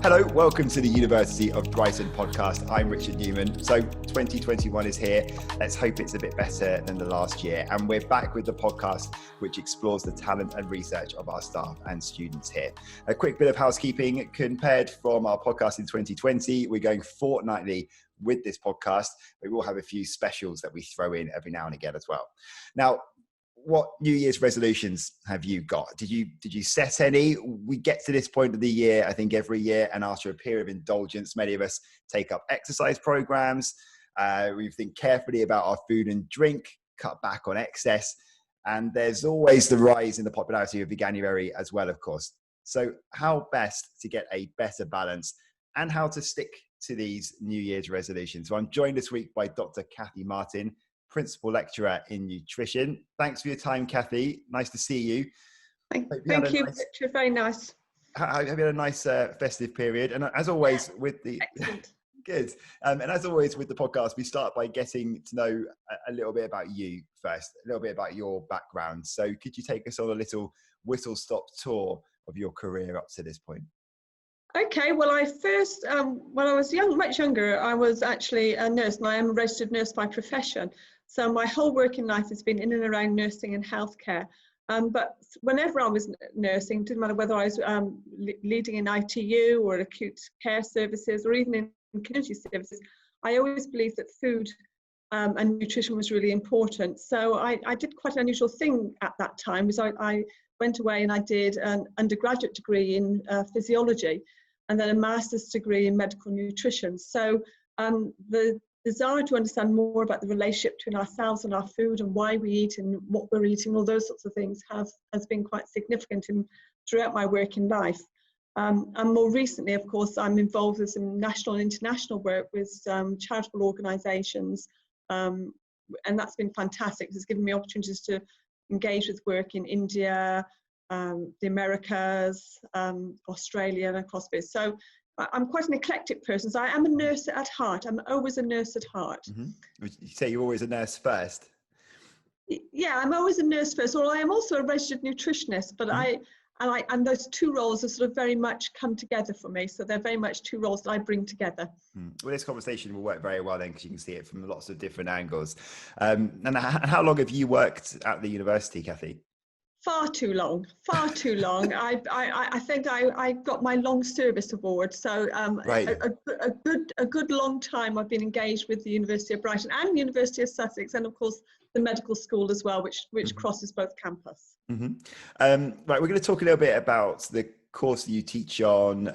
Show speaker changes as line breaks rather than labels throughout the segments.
Hello, welcome to the University of Brighton podcast. I'm Richard Newman. So 2021 is here. Let's hope it's a bit better than the last year. And we're back with the podcast, which explores the talent and research of our staff and students here. A quick bit of housekeeping. Compared from our podcast in 2020, we're going fortnightly with this podcast. We will have a few specials that we throw in every now and again as well. Now, what New Year's resolutions have you got? Did you set any? We get to this point of the year, I think every year, and after a period of indulgence, many of us take up exercise programs. We think carefully about our food and drink, cut back on excess, and there's always the rise in the popularity of Veganuary as well, of course. So how best to get a better balance and how to stick to these New Year's resolutions? So I'm joined this week by Dr Kathy Martyn, Principal Lecturer in Nutrition. Thanks for your time, Kathy. Nice to see you.
Thank you, Richard. Very nice.
Have you had a nice festive period? And as always, with the good. And as always with the podcast, we start by getting to know a little bit about you first, a little bit about your background. So could you take us on a little whistle-stop tour of your career up to this point?
Okay, well, I first, when I was much younger, I was actually a nurse, and I am a registered nurse by profession. So my whole working life has been in and around nursing and healthcare. But whenever I was nursing, didn't matter whether I was leading in ITU or acute care services or even in community services, I always believed that food and nutrition was really important. So I did quite an unusual thing at that time, was I went away and I did an undergraduate degree in physiology and then a master's degree in medical nutrition. So the desire to understand more about the relationship between ourselves and our food and why we eat and what we're eating, all those sorts of things has been quite significant throughout my working life. And more recently, of course, I'm involved with some national and international work with charitable organisations, and that's been fantastic. It's given me opportunities to engage with work in India, the Americas, Australia, and across this. So I'm quite an eclectic person. So I am a nurse at heart. I'm always a nurse at heart.
Mm-hmm. You say you're always a nurse first?
Yeah, I'm always a nurse first. Or I am also a registered nutritionist, but and those two roles are sort of very much come together for me. So they're very much two roles that I bring together.
Well, this conversation will work very well then, because you can see it from lots of different angles. And how long have you worked at the university, Kathy?
Far too long. I think I got my long service award. So
right.
a good long time I've been engaged with the University of Brighton and the University of Sussex, and of course the medical school as well, which crosses both campus.
Right, we're going to talk a little bit about the course that you teach on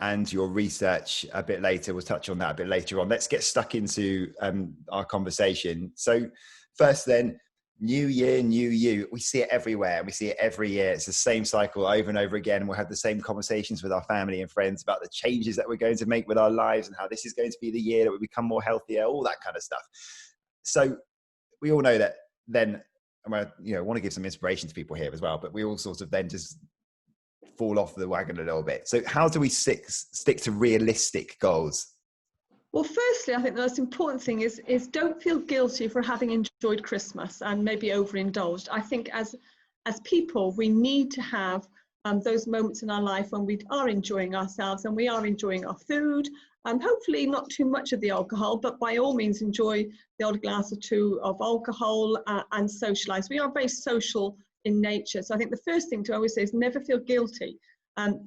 and your research a bit later. We'll touch on that a bit later on. Let's get stuck into our conversation. So first then, New year, new you. We see it everywhere. We see it every year. It's the same cycle over and over again. We'll have the same conversations with our family and friends about the changes that we're going to make with our lives and how this is going to be the year that we become more healthier, all that kind of stuff. So we all know that then, I want to give some inspiration to people here as well, but we all sort of then just fall off the wagon a little bit. So how do we stick to realistic goals?
Well, firstly, I think the most important thing is don't feel guilty for having enjoyed Christmas and maybe overindulged. I think as people, we need to have those moments in our life when we are enjoying ourselves and we are enjoying our food, and hopefully not too much of the alcohol, but by all means enjoy the odd glass or two of alcohol and socialise. We are very social in nature. So I think the first thing to always say is never feel guilty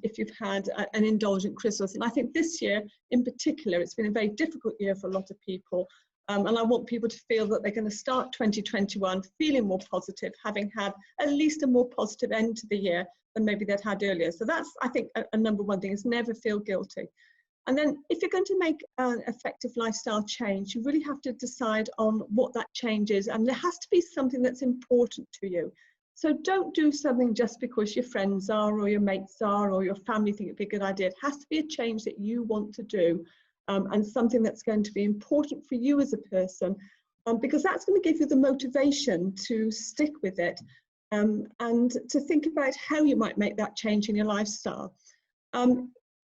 if you've had an indulgent Christmas. And I think this year in particular, it's been a very difficult year for a lot of people. And I want people to feel that they're going to start 2021 feeling more positive, having had at least a more positive end to the year than maybe they'd had earlier. So that's, I think, a number one thing, is never feel guilty. And then if you're going to make an effective lifestyle change, you really have to decide on what that change is. And there has to be something that's important to you. So don't do something just because your friends are, or your mates are, or your family think it'd be a good idea. It has to be a change that you want to do, and something that's going to be important for you as a person, because that's going to give you the motivation to stick with it, and to think about how you might make that change in your lifestyle.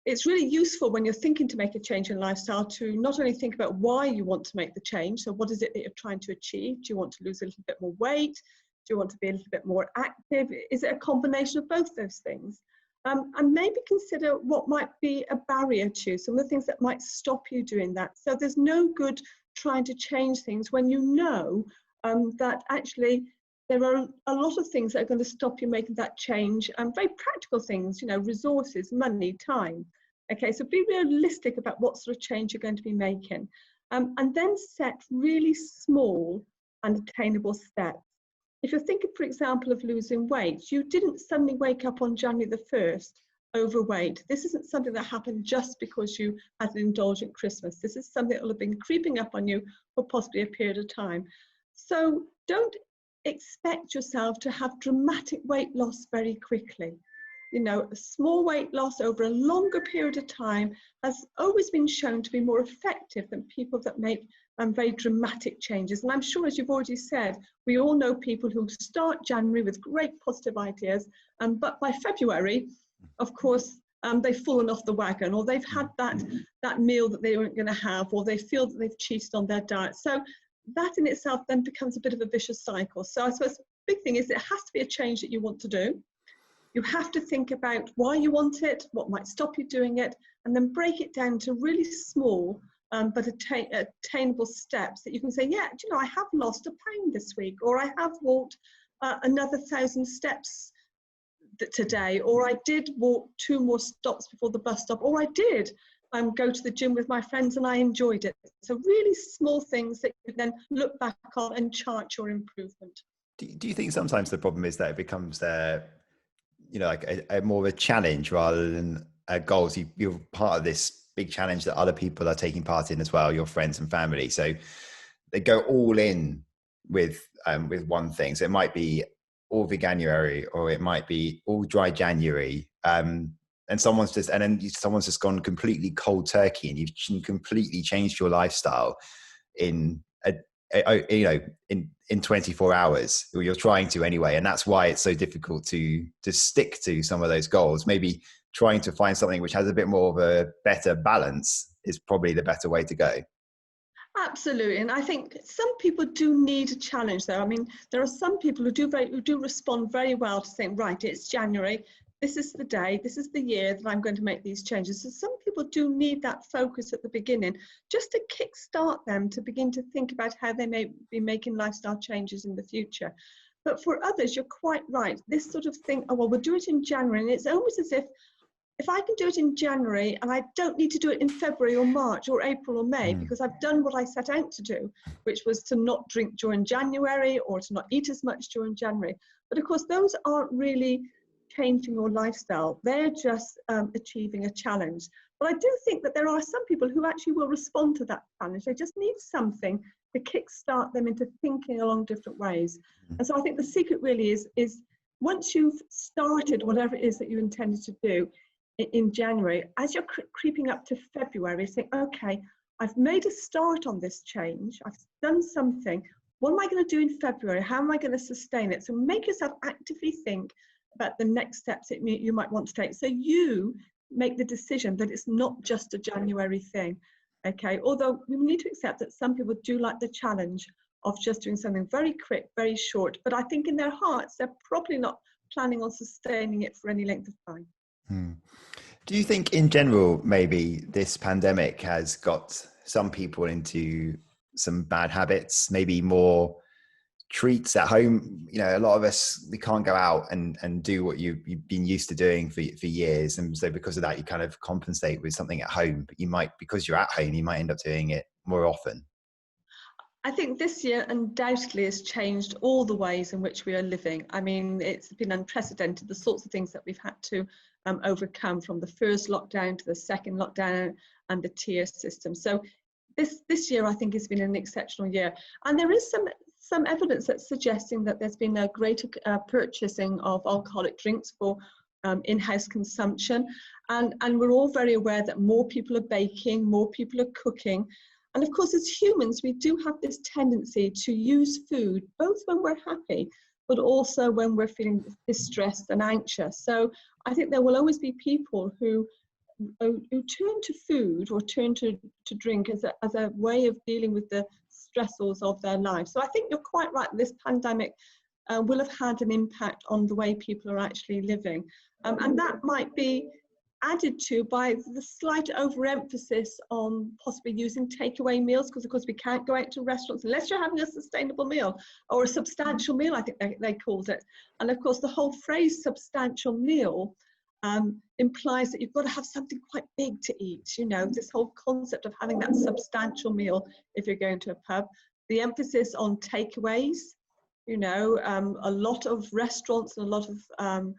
It's really useful when you're thinking to make a change in lifestyle to not only think about why you want to make the change. So what is it that you're trying to achieve? Do you want to lose a little bit more weight? you want to be a little bit more active? Is it a combination of both those things? And maybe consider what might be a barrier to some of the things that might stop you doing that. So there's no good trying to change things when you know that actually there are a lot of things that are going to stop you making that change, and very practical things, you know, resources, money, time. Okay, so be realistic about what sort of change you're going to be making, and then set really small and attainable steps. If you're thinking, for example, of losing weight, you didn't suddenly wake up on January the 1st overweight. This isn't something that happened just because you had an indulgent Christmas. This is something that will have been creeping up on you for possibly a period of time. So don't expect yourself to have dramatic weight loss very quickly. You know, a small weight loss over a longer period of time has always been shown to be more effective than people that make very dramatic changes. And I'm sure, as you've already said, we all know people who start January with great positive ideas, but by February, of course, they've fallen off the wagon, or they've had that meal that they weren't going to have, or they feel that they've cheated on their diet. So that in itself then becomes a bit of a vicious cycle. So I suppose the big thing is it has to be a change that you want to do. You have to think about why you want it, what might stop you doing it, and then break it down to really small but attainable steps that you can say, yeah, do you know, I have lost a pound this week, or I have walked another 1,000 steps today, or I did walk 2 more stops before the bus stop, or I did go to the gym with my friends and I enjoyed it. So really small things that you then look back on and chart your improvement.
Do you think sometimes the problem is that it becomes like a more of a challenge rather than a goal? So you're part of this big challenge that other people are taking part in as well, your friends and family. So they go all in with one thing. So it might be all Veganuary, or it might be all dry January. And someone's just gone completely cold turkey, and you've completely changed your lifestyle in 24 hours, or you're trying to anyway. And that's why it's so difficult to stick to some of those goals. Maybe trying to find something which has a bit more of a better balance is probably the better way to go.
Absolutely. And I think some people do need a challenge though. I mean, there are some people who do respond very well to saying, right, it's January, this is the day, this is the year that I'm going to make these changes. So some people do need that focus at the beginning, just to kickstart them to begin to think about how they may be making lifestyle changes in the future. But for others, you're quite right. This sort of thing, oh, well, we'll do it in January. And it's almost as if I can do it in January and I don't need to do it in February or March or April or May, because I've done what I set out to do, which was to not drink during January or to not eat as much during January. But of course, those aren't really changing your lifestyle. They're just achieving a challenge. But I do think that there are some people who actually will respond to that challenge. They just need something to kickstart them into thinking along different ways. And so I think the secret really is once you've started whatever it is that you intended to do in January, as you're creeping up to February, think, okay, I've made a start on this change. I've done something. What am I going to do in February? How am I going to sustain it? So make yourself actively think about the next steps that you might want to take. So you make the decision that it's not just a January thing. Okay, although we need to accept that some people do like the challenge of just doing something very quick, very short, but I think in their hearts, they're probably not planning on sustaining it for any length of time.
Do you think in general, maybe this pandemic has got some people into some bad habits, maybe more treats at home? You know, a lot of us, we can't go out and do what you've been used to doing for years. And so because of that, you kind of compensate with something at home, but you might, because you're at home, you might end up doing it more often.
I think this year undoubtedly has changed all the ways in which we are living. I mean, it's been unprecedented, the sorts of things that we've had to overcome, from the first lockdown to the second lockdown and the tier system. So this year, I think, has been an exceptional year. And there is some evidence that's suggesting that there's been a greater purchasing of alcoholic drinks for in-house consumption. And we're all very aware that more people are baking, more people are cooking. And of course, as humans, we do have this tendency to use food, both when we're happy, but also when we're feeling distressed and anxious. So I think there will always be people who turn to food or turn to drink as a way of dealing with the stressors of their life. So I think you're quite right. This pandemic will have had an impact on the way people are actually living. And that might be added to by the slight overemphasis on possibly using takeaway meals, because of course we can't go out to restaurants unless you're having a sustainable meal or a substantial meal, I think they called it. And of course the whole phrase substantial meal implies that you've got to have something quite big to eat, you know, this whole concept of having that substantial meal if you're going to a pub. The emphasis on takeaways, you know, a lot of restaurants and a lot of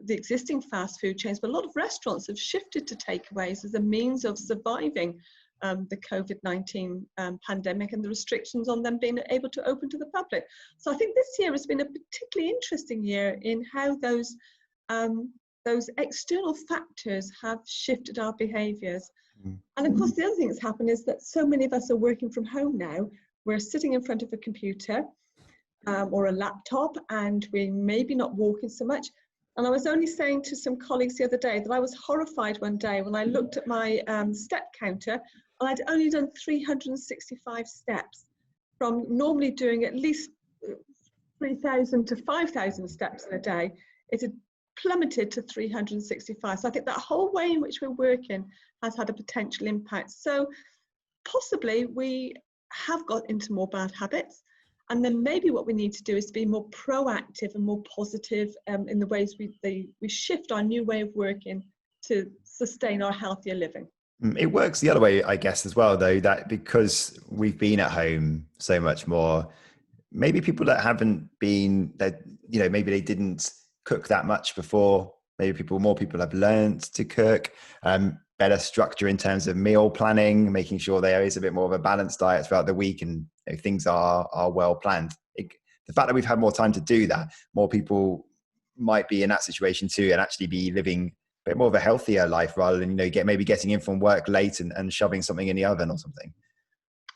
the existing fast food chains, but a lot of restaurants have shifted to takeaways as a means of surviving the COVID-19 pandemic and the restrictions on them being able to open to the public. So I think this year has been a particularly interesting year in how those external factors have shifted our behaviours. And of course, the other thing that's happened is that so many of us are working from home now. We're sitting in front of a computer or a laptop, and we're maybe not walking so much. And I was only saying to some colleagues the other day that I was horrified one day when I looked at my step counter, and I'd only done 365 steps from normally doing at least 3,000 to 5,000 steps in a day. It had plummeted to 365. So I think that whole way in which we're working has had a potential impact. So possibly we have got into more bad habits. And then maybe what we need to do is to be more proactive and more positive in the ways we shift our new way of working to sustain our healthier living.
It works the other way, I guess, as well, though, that because we've been at home so much more, maybe people that haven't been, that, you know, maybe they didn't cook that much before, maybe more people have learned to cook, better structure in terms of meal planning, making sure there is a bit more of a balanced diet throughout the week, and you know, things are well planned. The fact that we've had more time to do that, more people might be in that situation too, and actually be living a bit more of a healthier life rather than, you know, maybe getting in from work late and shoving something in the oven or something.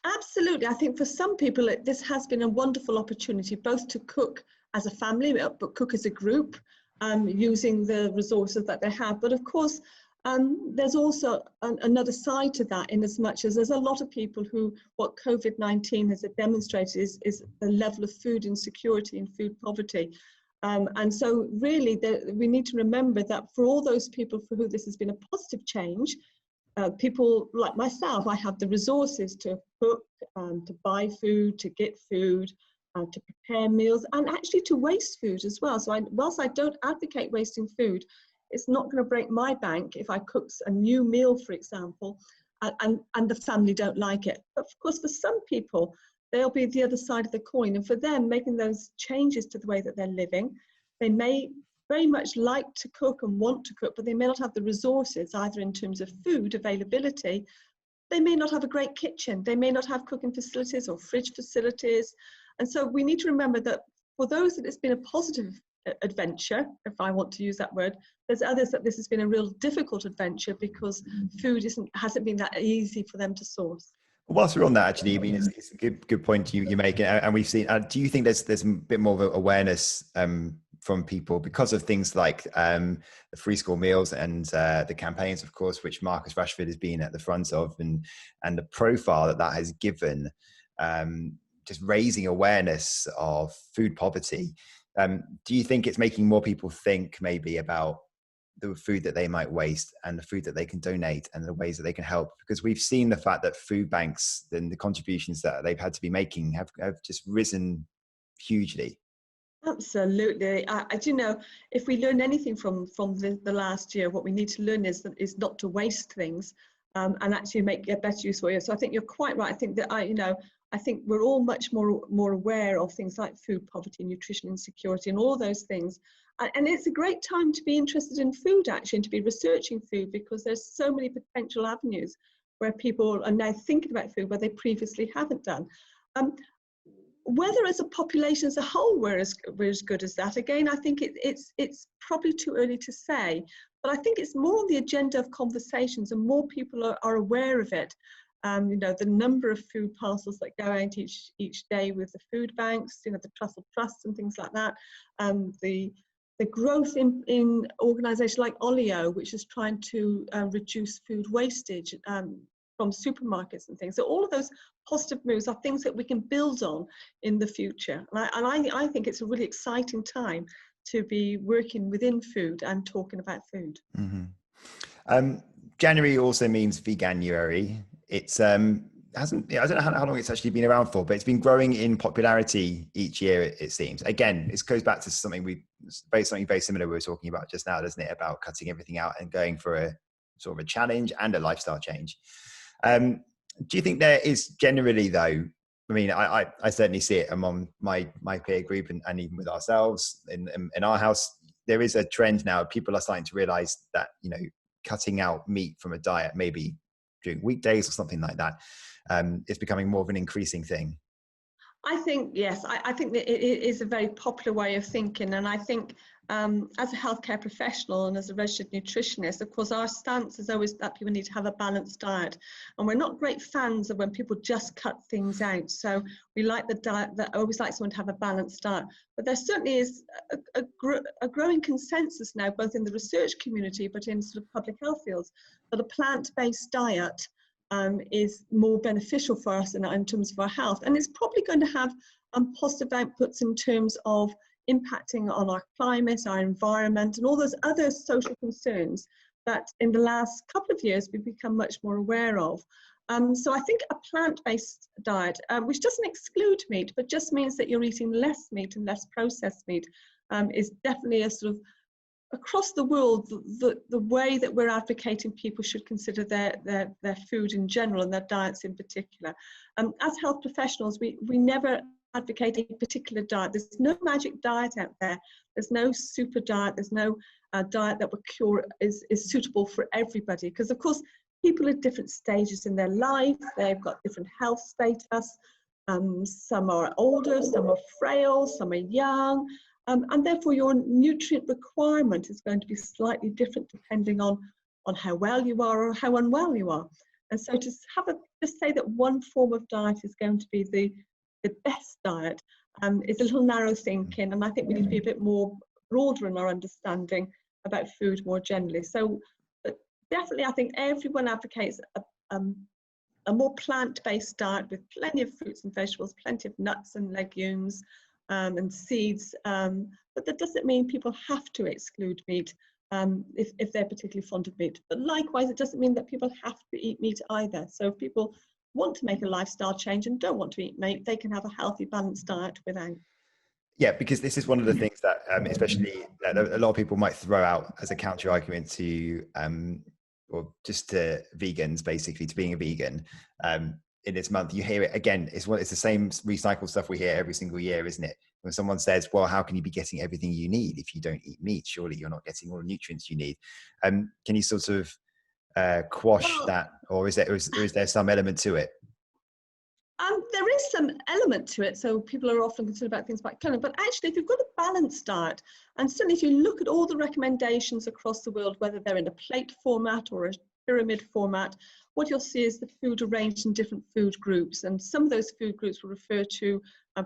Absolutely. I think for some people, this has been a wonderful opportunity, both to cook as a family, but cook as a group, using the resources that they have. But of course, there's also another side to that, in as much as there's a lot of people who, what COVID-19 has demonstrated is the level of food insecurity and food poverty. And so really we need to remember that for all those people for who this has been a positive change, people like myself, I have the resources to cook, to buy food, to get food, to prepare meals, and actually to waste food as well. So whilst I don't advocate wasting food, it's not going to break my bank if I cook a new meal, for example, and the family don't like it. But of course, for some people, they'll be the other side of the coin. And for them, making those changes to the way that they're living, they may very much like to cook and want to cook, but they may not have the resources, either in terms of food availability. They may not have a great kitchen. They may not have cooking facilities or fridge facilities. And so we need to remember that for those that it's been a positive adventure, if I want to use that word, there's others that this has been a real difficult adventure because food hasn't been that easy for them to source.
Whilst we're on that, actually, I mean, it's a good point you make, and we've seen. Do you think there's a bit more of awareness from people because of things like the free school meals and the campaigns, of course, which Marcus Rashford has been at the front of, and the profile that has given, just raising awareness of food poverty? Do you think it's making more people think maybe about the food that they might waste and the food that they can donate and the ways that they can help? Because we've seen the fact that food banks and the contributions that they've had to be making have just risen hugely.
Absolutely. You know, if we learn anything from the last year, what we need to learn is not to waste things, and actually make a better use of it. So I think you're quite right. I think that I think we're all much more aware of things like food poverty, nutrition insecurity, and all those things. And it's a great time to be interested in food, actually, and to be researching food, because there's so many potential avenues where people are now thinking about food where they previously haven't done. Whether as a population as a whole we're as good as that, again, I think it's probably too early to say. But I think it's more on the agenda of conversations, and more people are aware of it. You know, the number of food parcels that go out each day with the food banks, you know, the Trussell Trusts and things like that. The growth in organisations like Olio, which is trying to reduce food wastage from from supermarkets and things. So all of those positive moves are things that we can build on in the future. And I think it's a really exciting time to be working within food and talking about food.
Mm-hmm. January also means Veganuary. It's hasn't, I don't know how long it's actually been around for, but it's been growing in popularity each year, it seems. Again, it goes back to something very similar we were talking about just now, doesn't it? About cutting everything out and going for a sort of a challenge and a lifestyle change. Do you think there is generally, though, I mean, I certainly see it among my peer group and even with ourselves in our house, there is a trend now. People are starting to realize that, you know, cutting out meat from a diet, maybe during weekdays or something like that, is becoming more of an increasing thing.
I think, yes, I think that it is a very popular way of thinking. And I think as a healthcare professional and as a registered nutritionist, of course, our stance is always that people need to have a balanced diet. And we're not great fans of when people just cut things out. So we like the diet, that always like someone to have a balanced diet. But there certainly is a growing consensus now, both in the research community, but in sort of public health fields, that a plant-based diet is more beneficial for us in terms of our health. And it's probably going to have positive outputs in terms of impacting on our climate, our environment, and all those other social concerns that in the last couple of years we've become much more aware of. So I think a plant-based diet, which doesn't exclude meat, but just means that you're eating less meat and less processed meat, is definitely a sort of across the world, the way that we're advocating people should consider their food in general and their diets in particular. As health professionals, we never advocate a particular diet. There's no magic diet out there. There's no super diet. There's no diet that will cure is suitable for everybody. Because of course, people at different stages in their life, they've got different health status. Some are older, some are frail, some are young. And therefore your nutrient requirement is going to be slightly different depending on how well you are or how unwell you are. And so to just say that one form of diet is going to be the best diet is a little narrow thinking, and I think we need to be a bit more broader in our understanding about food more generally. So but definitely I think everyone advocates a more plant-based diet with plenty of fruits and vegetables, plenty of nuts and legumes, and seeds, but that doesn't mean people have to exclude meat if they're particularly fond of meat. But likewise, it doesn't mean that people have to eat meat either. So if people want to make a lifestyle change and don't want to eat meat, they can have a healthy, balanced diet without.
Yeah, because this is one of the things that, especially a lot of people might throw out as a counter argument to, or just to vegans, basically, to being a vegan. In this month, you hear it again. It's the same recycled stuff we hear every single year, isn't it? When someone says, well, how can you be getting everything you need if you don't eat meat? Surely you're not getting all the nutrients you need. Can you sort of quash that, or is there some element to it?
There is some element to it. So people are often concerned about things like cleaning, but actually if you've got a balanced diet, and certainly if you look at all the recommendations across the world, whether they're in a plate format or a pyramid format, what you'll see is the food arranged in different food groups, and some of those food groups will refer to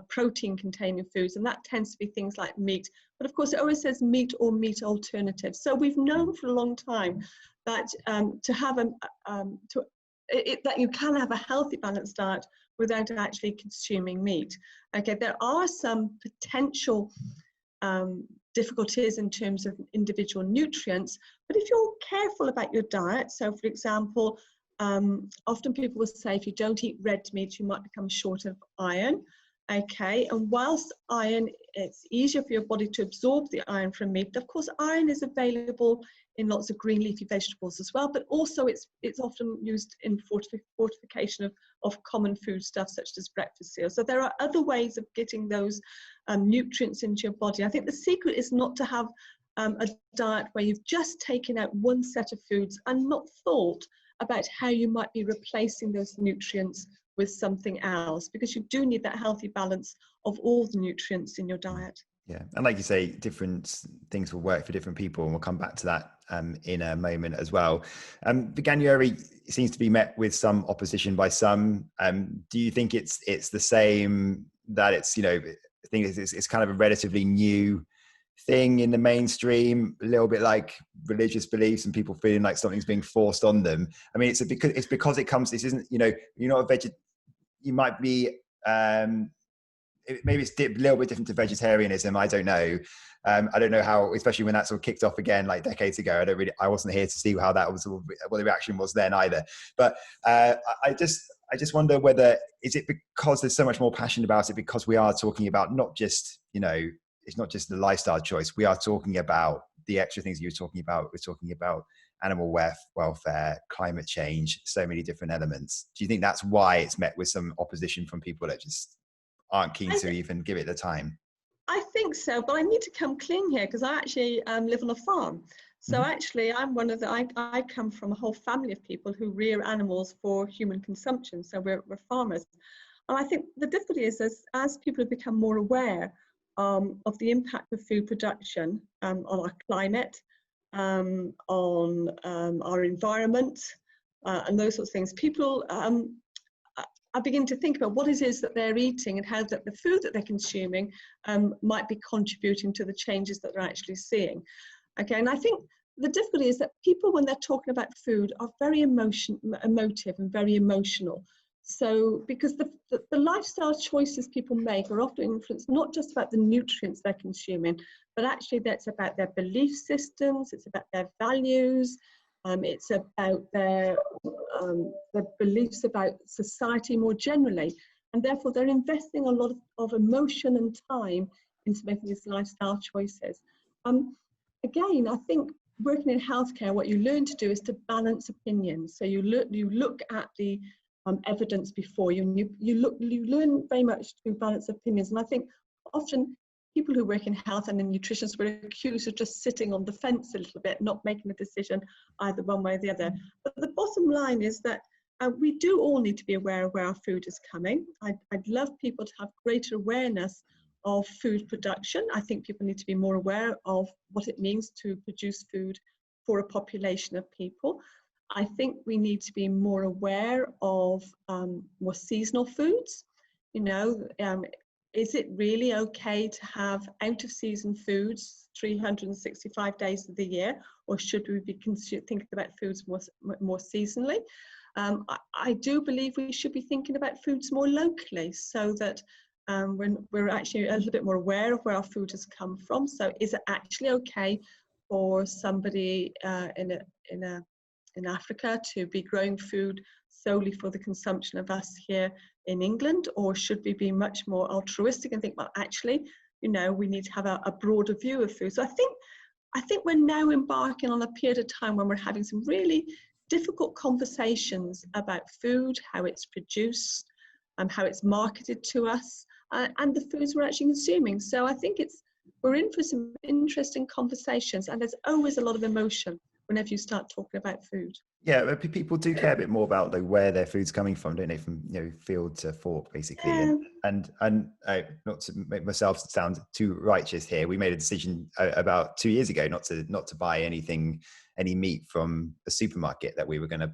protein containing foods, and that tends to be things like meat, but of course it always says meat or meat alternatives. So we've known for a long time that that you can have a healthy balanced diet without actually consuming meat. Okay, there are some potential difficulties in terms of individual nutrients, but if you're careful about your diet, so for example, often people will say if you don't eat red meat, you might become short of iron. Okay, and whilst iron, it's easier for your body to absorb the iron from meat. Of course, iron is available in lots of green leafy vegetables as well, but also it's often used in fortification of common foodstuffs such as breakfast cereal. So there are other ways of getting those nutrients into your body. I think the secret is not to have a diet where you've just taken out one set of foods and not thought about how you might be replacing those nutrients with something else, because you do need that healthy balance of all the nutrients in your diet.
Yeah, and like you say, different things will work for different people, and we'll come back to that in a moment as well. Veganuary seems to be met with some opposition by some. Do you think it's the same, that it's, you know, I think it's kind of a relatively new thing in the mainstream, a little bit like religious beliefs and people feeling like something's being forced on them. I mean, it's because it comes, this isn't, you know, you're not a you might be, maybe it's a little bit different to vegetarianism. I don't know. I don't know how, especially when that sort of kicked off again, like decades ago. I wasn't here to see how that was, what the reaction was then either. But I just wonder whether, is it because there's so much more passion about it, because we are talking about not just, you know, it's not just the lifestyle choice. We are talking about the extra things you were talking about. We're talking about animal welfare, climate change, so many different elements. Do you think that's why it's met with some opposition from people that just aren't keen to even give it the time?
I think so, but I need to come clean here because I actually live on a farm. So actually, I'm one of the, I come from a whole family of people who rear animals for human consumption. So we're farmers. And I think the difficulty is as people have become more aware of the impact of food production on our climate, on our environment, and those sorts of things, people I begin to think about what it is that they're eating and how that the food that they're consuming might be contributing to the changes that they're actually seeing. Okay, and I think the difficulty is that people, when they're talking about food, are very emotive and very emotional. So, because the lifestyle choices people make are often influenced not just about the nutrients they're consuming, but actually that's about their belief systems, it's about their values, it's about their beliefs about society more generally. And therefore, they're investing a lot of emotion and time into making these lifestyle choices. Again, I think working in healthcare, what you learn to do is to balance opinions. So you look at the evidence before you, you learn very much to balance opinions. And I think often people who work in health and in nutrition were accused of just sitting on the fence a little bit, not making a decision either one way or the other. But the bottom line is that we do all need to be aware of where our food is coming. I'd love people to have greater awareness of food production. I think people need to be more aware of what it means to produce food for a population of people. I think we need to be more aware of more seasonal foods. You know, is it really okay to have out of season foods 365 days of the year, or should we be thinking about foods more seasonally? I do believe we should be thinking about foods more locally, so that when we're actually a little bit more aware of where our food has come from. So is it actually okay for somebody in Africa to be growing food solely for the consumption of us here in England, or should we be much more altruistic and think, well, actually, you know, we need to have a broader view of food? So I think we're now embarking on a period of time when we're having some really difficult conversations about food, how it's produced, and how it's marketed to us, and the foods we're actually consuming. So I think we're in for some interesting conversations, and there's always a lot of emotion whenever you start talking about food.
Yeah, but people do care a bit more about like where their food's coming from, don't they? From, you know, field to fork, basically.
Yeah.
And not to make myself sound too righteous here, we made a decision about 2 years ago not to buy any meat from a supermarket. That we were gonna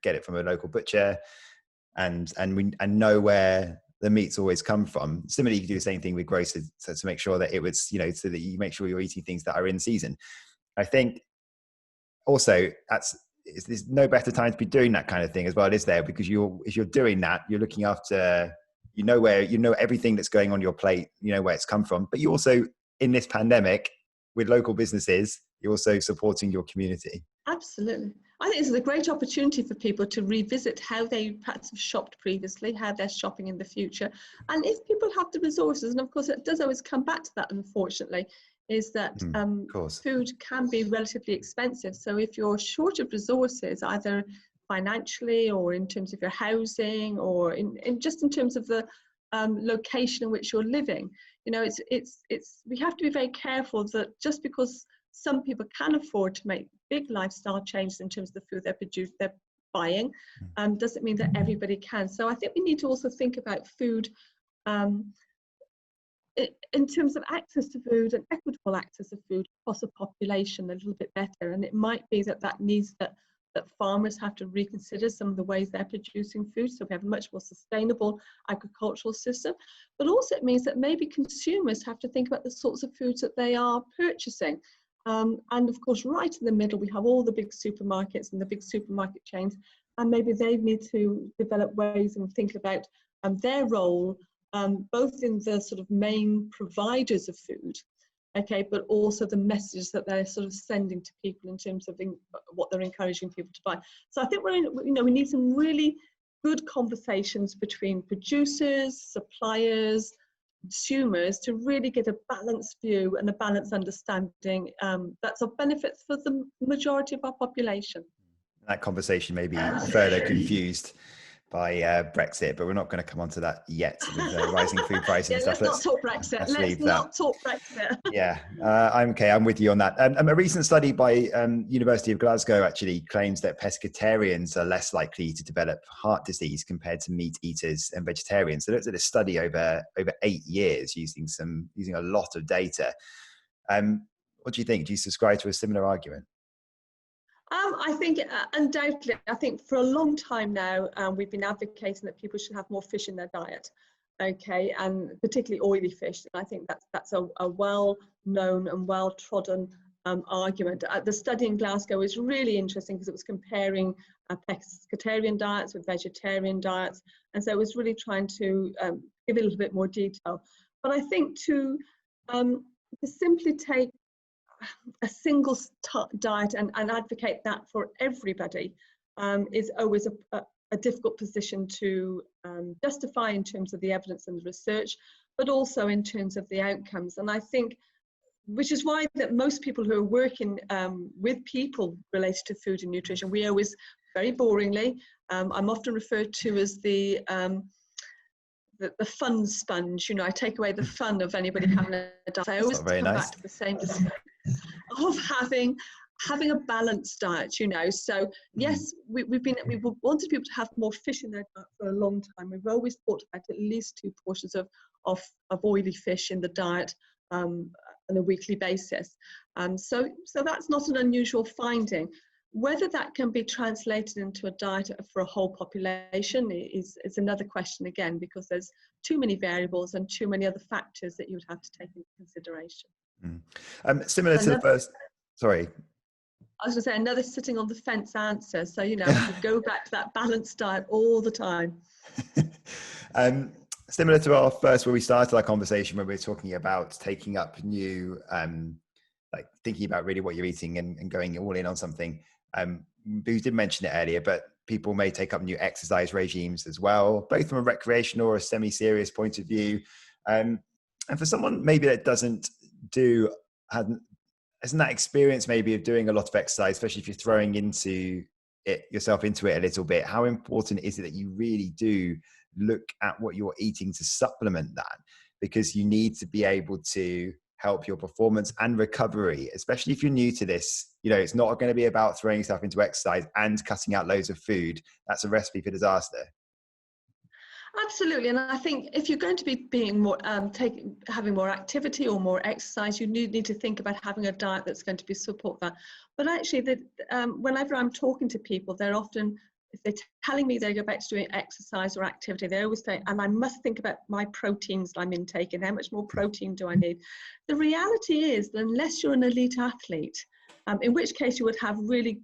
get it from a local butcher, and know where the meat's always come from. Similarly, you do the same thing with grocers, so to make sure that it was, you know, so that you make sure you're eating things that are in season. I think also there's no better time to be doing that kind of thing as well, is there? Because if you're doing that, you're looking after, you know everything that's going on your plate, you know where it's come from. But you also, in this pandemic, with local businesses, you're also supporting your community.
Absolutely. I think this is a great opportunity for people to revisit how they perhaps have shopped previously, how they're shopping in the future. And if people have the resources, and of course it does always come back to that, unfortunately, is that food can be relatively expensive. So if you're short of resources, either financially or in terms of your housing, or in just in terms of the location in which you're living, you know, we have to be very careful that just because some people can afford to make big lifestyle changes in terms of the food they're buying, doesn't mean that everybody can. So I think we need to also think about food in terms of access to food and equitable access to food across a population a little bit better. And it might be that means that that farmers have to reconsider some of the ways they're producing food, so we have a much more sustainable agricultural system. But also it means that maybe consumers have to think about the sorts of foods that they are purchasing. And of course, right in the middle, we have all the big supermarkets and the big supermarket chains, and maybe they need to develop ways and think about their role, both in the sort of main providers of food, okay, but also the messages that they're sort of sending to people in terms of what they're encouraging people to buy. So I think we need some really good conversations between producers, suppliers, consumers to really get a balanced view and a balanced understanding that's of benefits for the majority of our population.
That conversation may be further confused by Brexit, but we're not going to come on to that yet with rising food prices and stuff.
Let's not talk Brexit. Let's not talk Brexit.
Yeah, I'm okay. I'm with you on that. A recent study by University of Glasgow actually claims that pescatarians are less likely to develop heart disease compared to meat eaters and vegetarians. So looked at a study over 8 years using a lot of data. What do you think? Do you subscribe to a similar argument?
I think undoubtedly, I think for a long time now, we've been advocating that people should have more fish in their diet, okay, and particularly oily fish. And I think that's a well-known and well-trodden argument. The study in Glasgow is really interesting because it was comparing pescatarian diets with vegetarian diets, and so it was really trying to give it a little bit more detail. But I think to simply take a single diet and advocate that for everybody is always a difficult position to justify in terms of the evidence and the research, but also in terms of the outcomes. And I think, which is why that most people who are working with people related to food and nutrition, we always, very boringly, I'm often referred to as the fun sponge. I take away the fun of anybody having a diet. I always come back to the same discussion of having a balanced diet. So yes, we've wanted people to have more fish in their diet for a long time. We've always thought about at least 2 portions of oily fish in the diet on a weekly basis. So that's not an unusual finding. Whether that can be translated into a diet for a whole population is another question again, because there's too many variables and too many other factors that you would have to take into consideration.
Similar to the first, sorry.
I was going to say another sitting on the fence answer. So, you go back to that balanced diet all the time.
Similar to our first, where we started our conversation, when we were talking about taking up new, like thinking about really what you're eating and going all in on something. We did mention it earlier, but people may take up new exercise regimes as well, both from a recreational or a semi-serious point of view. And for someone maybe that hasn't that experience maybe of doing a lot of exercise, especially if you're throwing yourself into it a little bit, how important is it that you really do look at what you're eating to supplement that? Because you need to be able to help your performance and recovery, especially if you're new to this. It's not going to be about throwing yourself into exercise and cutting out loads of food. That's a recipe for disaster.
Absolutely, and I think if you're going to be being more having more activity or more exercise, you need to think about having a diet that's going to support that. But actually, whenever I'm talking to people, they're often, if they're telling me they go back to doing exercise or activity, they always say, and I must think about my proteins I'm intaking, how much more protein do I need? The reality is that unless you're an elite athlete, in which case you would have really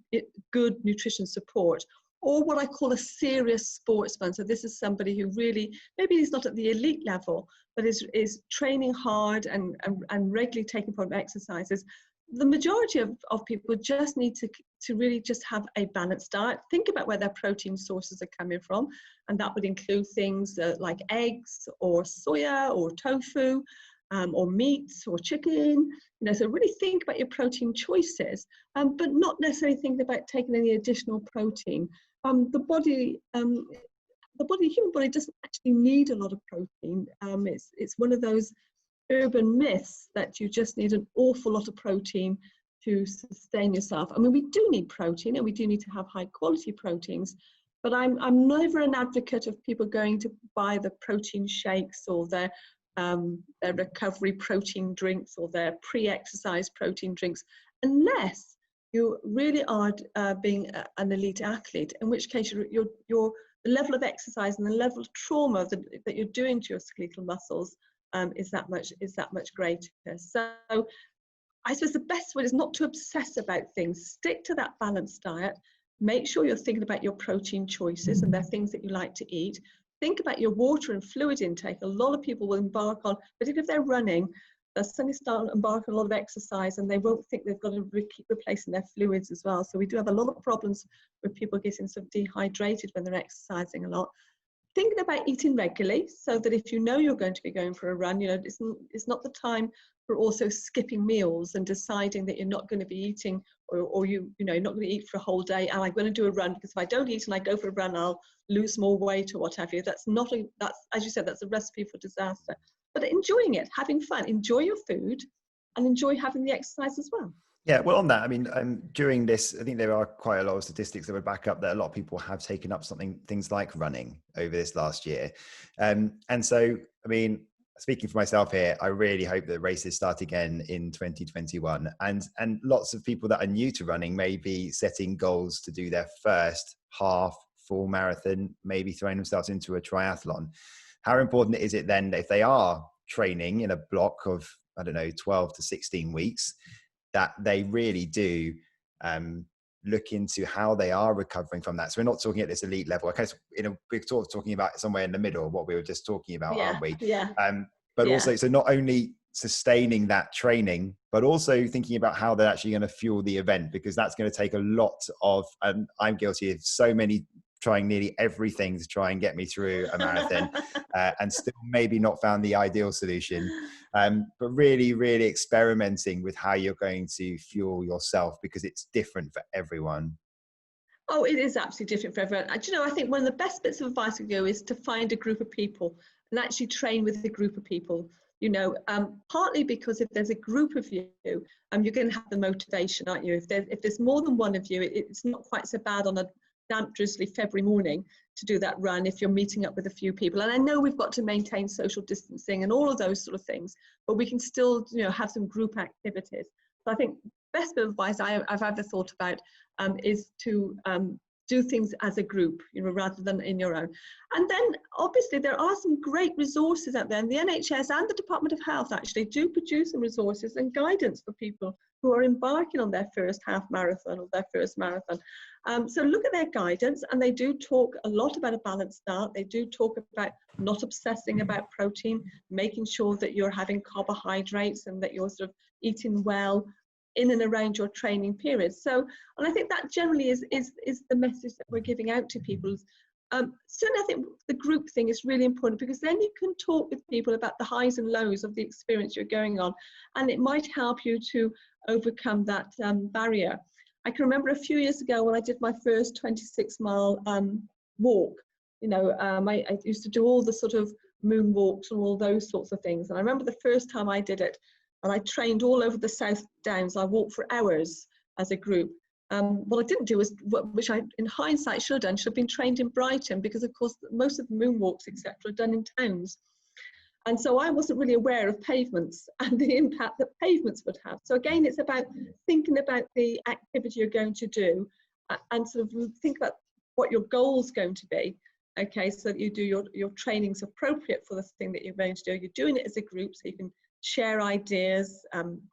good nutrition support, or what I call a serious sportsman. So this is somebody who really, maybe he's not at the elite level, but is training hard and regularly taking part in exercises. The majority of people just need to really just have a balanced diet. Think about where their protein sources are coming from, and that would include things like eggs or soya or tofu or meats or chicken. So really think about your protein choices, but not necessarily think about taking any additional protein. The human body doesn't actually need a lot of protein. It's one of those urban myths that you just need an awful lot of protein to sustain yourself. I mean, we do need protein, and we do need to have high quality proteins, but I'm never an advocate of people going to buy the protein shakes or their recovery protein drinks or their pre-exercise protein drinks, unless you really are being an elite athlete, in which case the level of exercise and the level of trauma that you're doing to your skeletal muscles is that much greater. So I suppose the best way is not to obsess about things. Stick to that balanced diet. Make sure you're thinking about your protein choices and they're things that you like to eat. Think about your water and fluid intake. A lot of people will embark on, particularly if they're running, they'll suddenly start embarking on a lot of exercise and they won't think they've got to keep replacing their fluids as well. So we do have a lot of problems with people getting sort of dehydrated when they're exercising a lot. Thinking about eating regularly, so that if you know you're going to be going for a run, it's not the time for also skipping meals and deciding that you're not going to be eating, or you're not going to eat for a whole day. And I'm going to do a run because if I don't eat and I go for a run, I'll lose more weight or what have you. That's as you said, that's a recipe for disaster. But enjoying it, having fun, enjoy your food, and enjoy having the exercise as well.
Yeah, well, on that, I mean, during this, I think there are quite a lot of statistics that would back up that a lot of people have taken up things like running over this last year. And so, I mean, speaking for myself here, I really hope that races start again in 2021. And lots of people that are new to running may be setting goals to do their first half, full marathon, maybe throwing themselves into a triathlon. How important is it then that if they are training in a block of, 12 to 16 weeks, that they really do look into how they are recovering from that? So we're not talking at this elite level. Okay, so we're sort of talking about somewhere in the middle of what we were just talking about, aren't we?
Yeah.
But also, so not only sustaining that training, but also thinking about how they're actually going to fuel the event, because that's going to take a lot of, and I'm guilty of so many, trying nearly everything to try and get me through a marathon and still maybe not found the ideal solution. But really, really experimenting with how you're going to fuel yourself, because it's different for everyone.
Oh, it is absolutely different for everyone. I think one of the best bits of advice we go is to find a group of people and actually train with a group of people. Partly because if there's a group of you, you're going to have the motivation, aren't you? If there's more than one of you, it's not quite so bad on a damp, drizzly February morning to do that run if you're meeting up with a few people. And I know we've got to maintain social distancing and all of those sort of things, but we can still, have some group activities. So I think best bit of advice I've ever thought about is to do things as a group, rather than in your own. And then obviously there are some great resources out there, and the NHS and the Department of Health actually do produce some resources and guidance for people who are embarking on their first half marathon or their first marathon. So look at their guidance, and they do talk a lot about a balanced diet. They do talk about not obsessing about protein, making sure that you're having carbohydrates and that you're sort of eating well in and around your training period. So, and I think that generally is the message that we're giving out to people. Certainly I think the group thing is really important, because then you can talk with people about the highs and lows of the experience you're going on, and it might help you to overcome that barrier. I can remember a few years ago when I did my first 26-mile walk, I used to do all the sort of moon walks and all those sorts of things. And I remember the first time I did it, and I trained all over the South Downs. I walked for hours as a group. What I didn't do was, which I, in hindsight, should have done, should have been trained in Brighton, because of course most of the moonwalks, etc., are done in towns. And so I wasn't really aware of pavements and the impact that pavements would have. So again, it's about thinking about the activity you're going to do and sort of think about what your goal's going to be. Okay, so that you do your trainings appropriate for the thing that you're going to do. You're doing it as a group, so you can share ideas,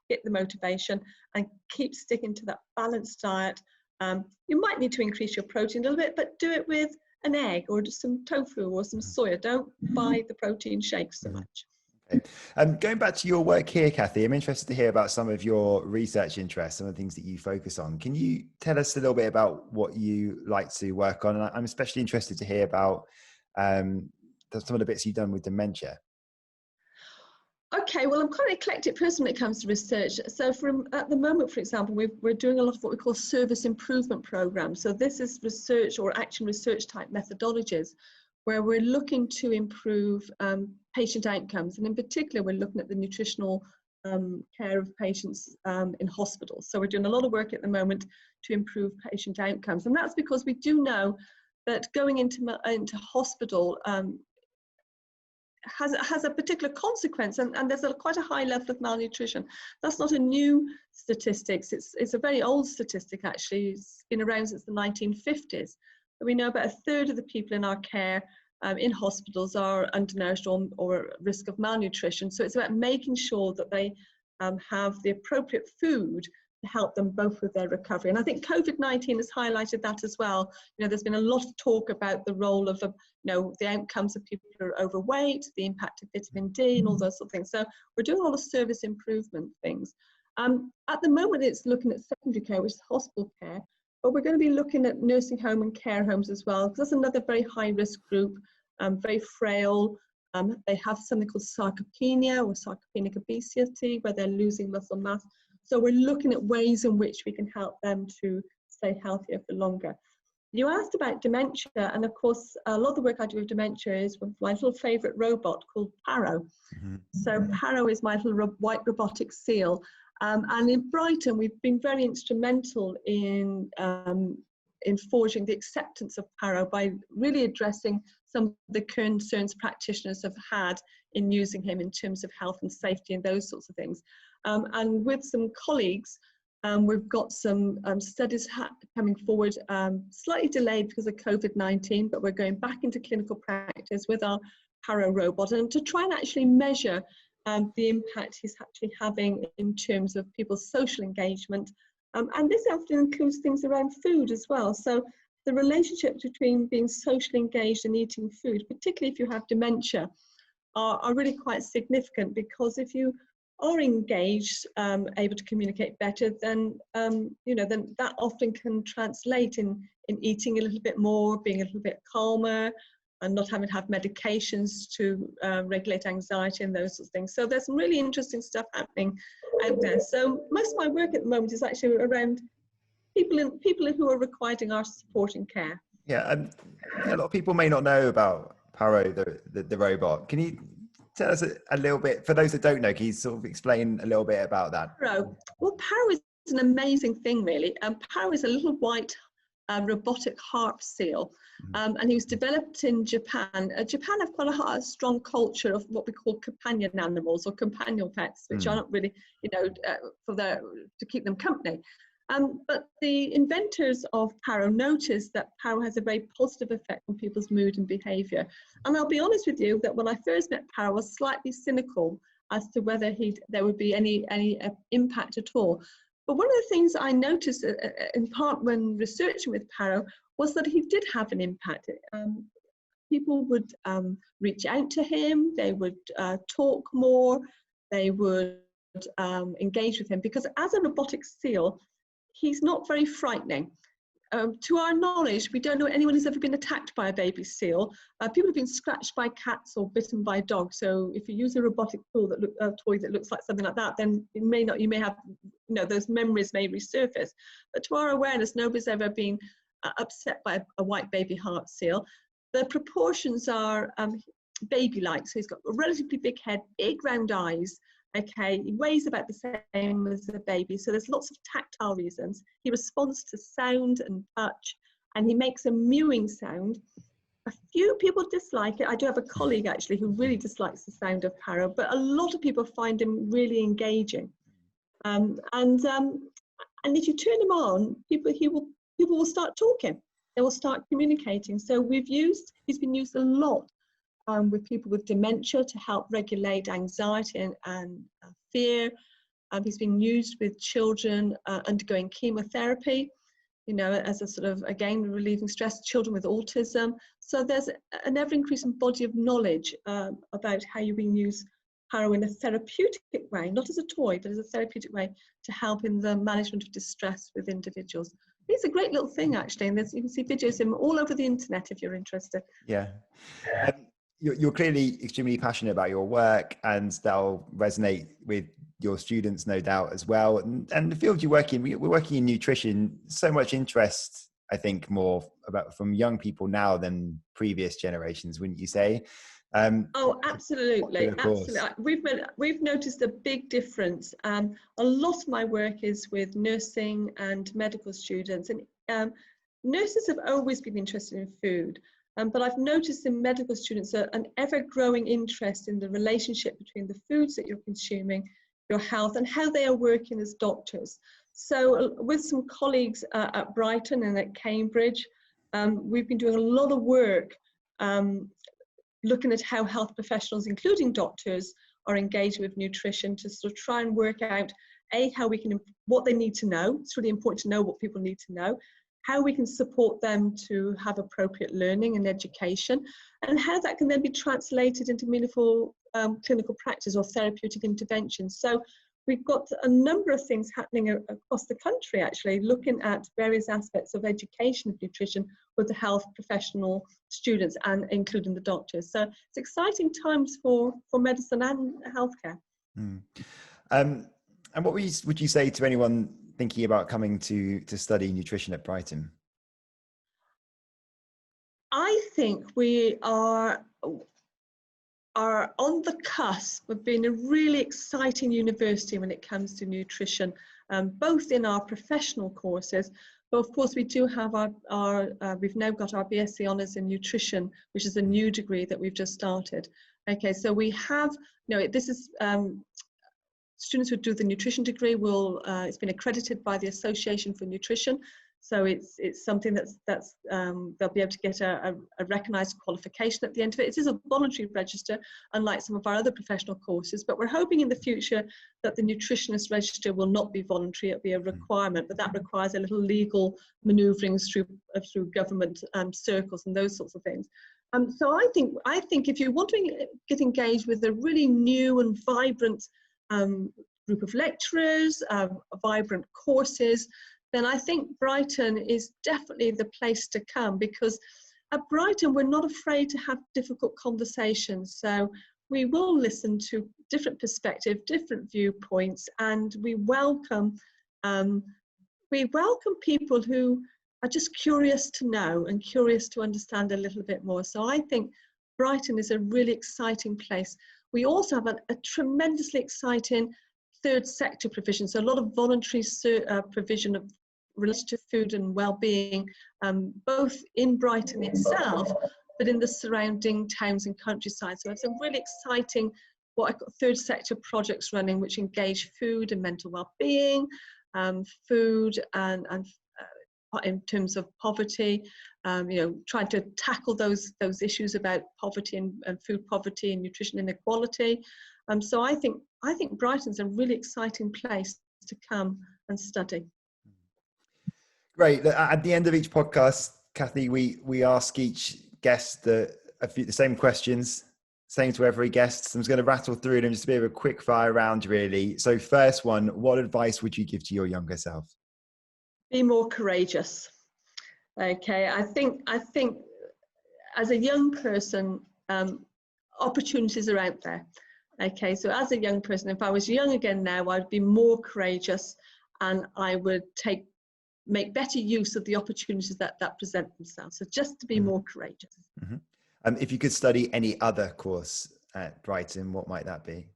get the motivation, and keep sticking to that balanced diet. You might need to increase your protein a little bit, but do it with an egg or just some tofu or some soya. Don't buy the protein shakes so much.
Okay. Going back to your work here, Kathy, I'm interested to hear about some of your research interests, some of the things that you focus on. Can you tell us a little bit about what you like to work on? And I'm especially interested to hear about some of the bits you've done with dementia.
Okay, well, I'm quite an eclectic person when it comes to research. So at the moment, for example, we're doing a lot of what we call service improvement programs. So this is research or action research type methodologies where we're looking to improve patient outcomes. And in particular, we're looking at the nutritional care of patients in hospitals. So we're doing a lot of work at the moment to improve patient outcomes. And that's because we do know that going into hospital, has a particular consequence, and there's quite a high level of malnutrition. That's not a new statistics. It's a very old statistic, actually. It's been around since the 1950s. We know about a third of the people in our care in hospitals are undernourished or at risk of malnutrition. So it's about making sure that they have the appropriate food to help them both with their recovery. And I think COVID-19 has highlighted that as well. You know, there's been a lot of talk about the role of, the outcomes of people who are overweight, the impact of vitamin D and all those sort of things. So we're doing a lot of service improvement things. At the moment, it's looking at secondary care, which is hospital care, but we're going to be looking at nursing home and care homes as well, because that's another very high risk group, very frail. They have something called sarcopenia or sarcopenic obesity, where they're losing muscle mass. So we're looking at ways in which we can help them to stay healthier for longer. You asked about dementia, and of course, a lot of the work I do with dementia is with my little favourite robot called Paro. Mm-hmm. So Paro is my little white robotic seal. And in Brighton, we've been very instrumental in forging the acceptance of Paro by really addressing some of the concerns practitioners have had in using him in terms of health and safety and those sorts of things. And with some colleagues, we've got some studies coming forward, slightly delayed because of COVID-19, but we're going back into clinical practice with our Paro robot, and to try and actually measure the impact he's actually having in terms of people's social engagement. And this often includes things around food as well. So the relationship between being socially engaged and eating food, particularly if you have dementia, are really quite significant, because if you are engaged, able to communicate better, then then that often can translate in eating a little bit more, being a little bit calmer, and not having to have medications to regulate anxiety and those sorts of things. So there's some really interesting stuff happening out there. So most of my work at the moment is actually around people who are requiring our support and care.
Yeah, a lot of people may not know about Paro, the robot. Can you tell us a little bit, for those that don't know, can you sort of explain a little bit about that?
Paro. Well, Paro is an amazing thing, really. Paro is a little white robotic harp seal, and he was developed in Japan. Japan have quite a strong culture of what we call companion animals or companion pets, which are not really, to keep them company. But the inventors of Paro noticed that Paro has a very positive effect on people's mood and behaviour. And I'll be honest with you that when I first met Paro, I was slightly cynical as to whether there would be any impact at all. But one of the things I noticed in part when researching with Paro was that he did have an impact. People would reach out to him, they would talk more, they would engage with him, because as a robotic seal, he's not very frightening. To our knowledge, we don't know anyone who's ever been attacked by a baby seal. People have been scratched by cats or bitten by dogs. So if you use a robotic toy that looks like something like that, then you may have, those memories may resurface. But to our awareness, nobody's ever been upset by a white baby heart seal. The proportions are baby-like. So he's got a relatively big head, big round eyes. Okay, he weighs about the same as a baby, so there's lots of tactile reasons. He responds to sound and touch, and he makes a mewing sound. A few people dislike it. I do have a colleague actually who really dislikes the sound of Paro, but a lot of people find him really engaging. And if you turn him on, people will start talking. They will start communicating. So he's been used a lot with people with dementia to help regulate anxiety and fear. He's been used with children undergoing chemotherapy, as a sort of, again, relieving stress, children with autism. So there's an ever-increasing body of knowledge about how you can use Paro in a therapeutic way, not as a toy, but as a therapeutic way to help in the management of distress with individuals. It's a great little thing, actually, and you can see videos of him all over the internet if you're interested.
Yeah. You're clearly extremely passionate about your work, and they'll resonate with your students, no doubt, as well. And the field you work in, we're working in nutrition. So much interest, I think, more from young people now than previous generations, wouldn't you say?
Oh, absolutely, absolutely. We've noticed a big difference. A lot of my work is with nursing and medical students, and nurses have always been interested in food. But I've noticed in medical students an ever-growing interest in the relationship between the foods that you're consuming, your health, and how they are working as doctors. So with some colleagues at Brighton and at Cambridge, we've been doing a lot of work looking at how health professionals, including doctors, are engaged with nutrition to sort of try and work out, how we can, what they need to know. It's really important to know what people need to know, how we can support them to have appropriate learning and education, and how that can then be translated into meaningful clinical practice or therapeutic interventions. So we've got a number of things happening across the country, actually, looking at various aspects of education of nutrition with the health professional students and including the doctors. So it's exciting times for medicine and healthcare.
And what would you say to anyone thinking about coming to study nutrition at Brighton?
I think we are on the cusp of being a really exciting university when it comes to nutrition, both in our professional courses, but of course we do have we've now got our BSc Honours in Nutrition, which is a new degree that we've just started. Okay, so we have, this is, students who do the nutrition degree it's been accredited by the Association for Nutrition. So it's something that's they'll be able to get a recognised qualification at the end of it. It is a voluntary register, unlike some of our other professional courses, but we're hoping in the future that the nutritionist register will not be voluntary, it'll be a requirement, but that requires a little legal manoeuvrings through government circles and those sorts of things. So I think if you want to get engaged with a really new and vibrant group of lecturers, vibrant courses, then I think Brighton is definitely the place to come, because at Brighton we're not afraid to have difficult conversations. So we will listen to different perspectives, different viewpoints, and we welcome people who are just curious to know and curious to understand a little bit more. So I think Brighton is a really exciting place. We also have a tremendously exciting third sector provision, so a lot of voluntary provision of related to food and well-being, both in Brighton itself, but in the surrounding towns and countryside. So it's a really exciting third sector projects running, which engage food and mental well-being, food and in terms of poverty, trying to tackle those issues about poverty and food poverty and nutrition inequality. So I think Brighton's a really exciting place to come and study.
Great. At the end of each podcast, Kathy, we ask each guest the same questions, same to every guest. So I'm just going to rattle through them, just a bit of a quick fire round, really. So first one, what advice would you give to your younger self?
Be more courageous. Okay, I think as a young person, opportunities are out there. Okay, so as a young person, if I was young again now, I'd be more courageous, and I would make better use of the opportunities that present themselves. So just to be more courageous.
Mm-hmm. If you could study any other course at Brighton, what might that be?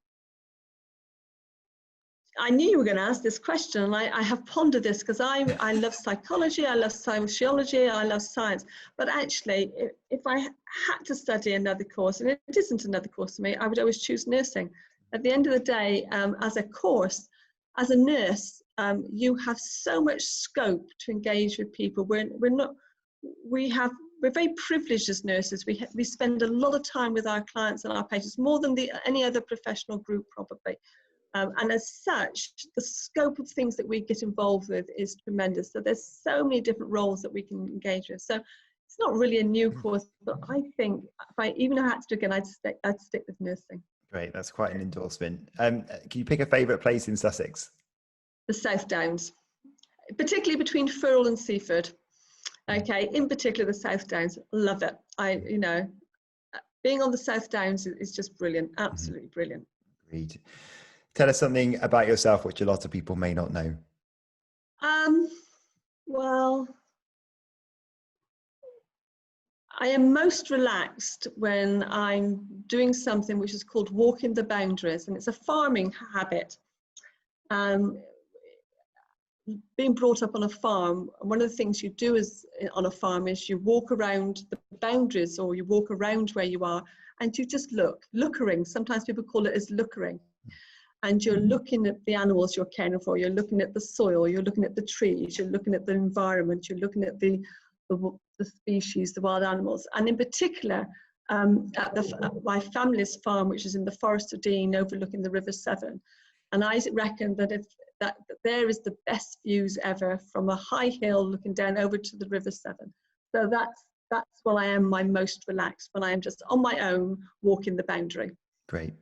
I knew you were going to ask this question, and I have pondered this, because I love psychology, I love sociology, I love science. But actually, if I had to study another course, and it isn't another course for me, I would always choose nursing. At the end of the day, as a course, as a nurse, you have so much scope to engage with people. We're very privileged as nurses. We spend a lot of time with our clients and our patients, more than any other professional group probably. And as such, the scope of things that we get involved with is tremendous. So there's so many different roles that we can engage with. So it's not really a new course, but I think if I even had to do again, I'd stick with nursing.
Great, that's quite an endorsement. Can you pick a favourite place in Sussex?
The South Downs, particularly between Firle and Seaford. Okay, in particular the South Downs, love it. Being on the South Downs is just brilliant, absolutely brilliant.
Agreed. Tell us something about yourself which a lot of people may not know.
Well, I am most relaxed when I'm doing something which is called walking the boundaries, and it's a farming habit. being brought up on a farm, one of the things you do on a farm is you walk around the boundaries, or you walk around where you are, and you just lookering. Sometimes people call it as lookering. And you're looking at the animals you're caring for, you're looking at the soil, you're looking at the trees, you're looking at the environment, you're looking at the species, the wild animals. And in particular, at my family's farm, which is in the Forest of Dean, overlooking the River Severn. And I reckon that that there is the best views ever from a high hill looking down over to the River Severn. So that's when I am my most relaxed, when I am just on my own walking the boundary.
Great.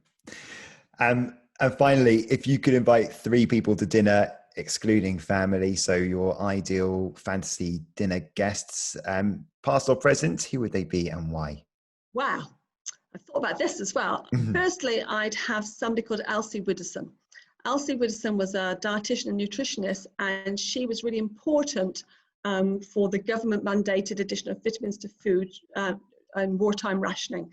And finally, if you could invite 3 people to dinner, excluding family, so your ideal fantasy dinner guests, past or present, who would they be and why?
Wow, I thought about this as well. Firstly, I'd have somebody called Elsie Widdowson. Elsie Widdowson was a dietitian and nutritionist, and she was really important for the government mandated addition of vitamins to food and wartime rationing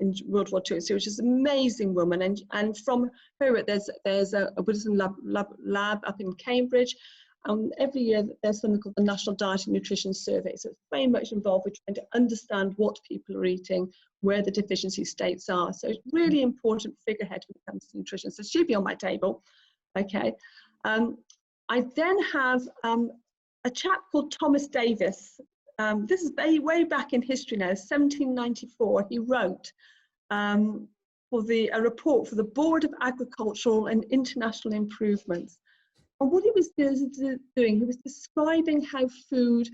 in World War II. So she's an amazing woman, and from her there's a Widdowson lab up in Cambridge. Every year there's something called the National Diet and Nutrition Survey. So it's very much involved with trying to understand what people are eating, where the deficiency states are. So it's really important figurehead when it comes to nutrition. So she'd be on my table. Okay. I then have a chap called Thomas Davis. This is way back in history now, 1794. He wrote a report for the Board of Agricultural and International Improvements. And what he was doing, he was describing how food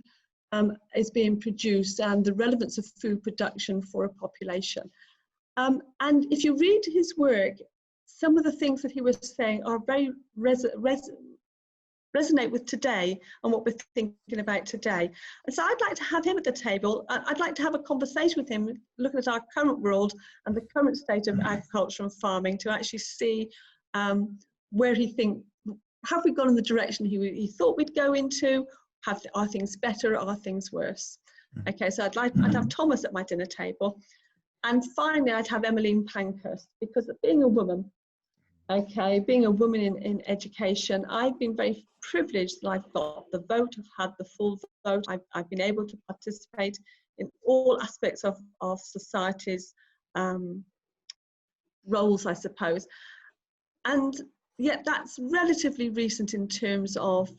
is being produced and the relevance of food production for a population. And if you read his work, some of the things that he was saying are very resonate with today and what we're thinking about today. And so I'd like to have him at the table. I'd like to have a conversation with him, looking at our current world and the current state of agriculture and farming, to actually see where he thinks, have we gone in the direction he thought we'd go into? Are things better? Are things worse? Okay, so I'd have Thomas at my dinner table. And finally, I'd have Emmeline Pankhurst, because being a woman, being a woman in education, I've been very privileged that I've got the vote, I've had the full vote, I've been able to participate in all aspects of society's roles, I suppose. And yet that's relatively recent in terms of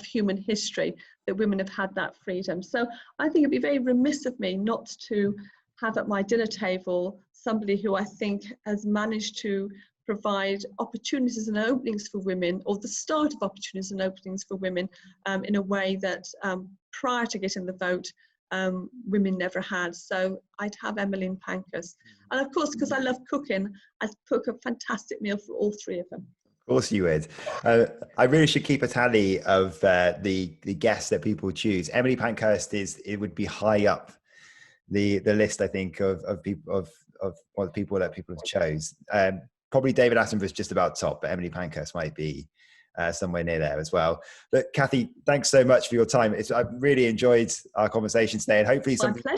human history, that women have had that freedom. So I think it'd be very remiss of me not to have at my dinner table somebody who I think has managed to provide opportunities and openings for women, or the start of opportunities and openings for women in a way that prior to getting the vote, women never had. So I'd have Emmeline Pankhurst. And of course, because I love cooking, I'd cook a fantastic meal for all 3 of them.
Of course you would. I really should keep a tally of the guests that people choose. Emily Pankhurst would be high up the list, I think, of people of what the people that people have chose. Probably David Attenborough's just about top, but Emily Pankhurst might be somewhere near there as well. But Kathy, thanks so much for your time. I've really enjoyed our conversation today, and hopefully some people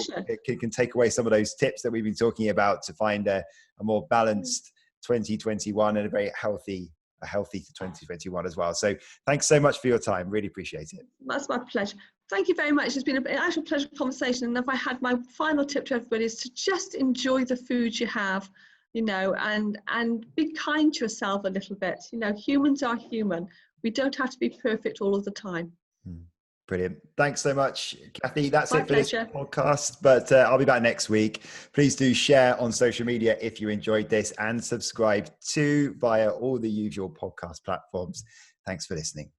can take away some of those tips that we've been talking about to find a more balanced 2021 and a very healthy 2021 as well. So thanks so much for your time. Really appreciate it.
That's my pleasure. Thank you very much. It's been an actual pleasure conversation. And if I had my final tip to everybody, is to just enjoy the food you have, and be kind to yourself a little bit. Humans are human. We don't have to be perfect all of the time.
Brilliant. Thanks so much, Kathy. That's
My
it for
pleasure.
This podcast, but I'll be back next week. Please do share on social media if you enjoyed this, and subscribe via all the usual podcast platforms. Thanks for listening.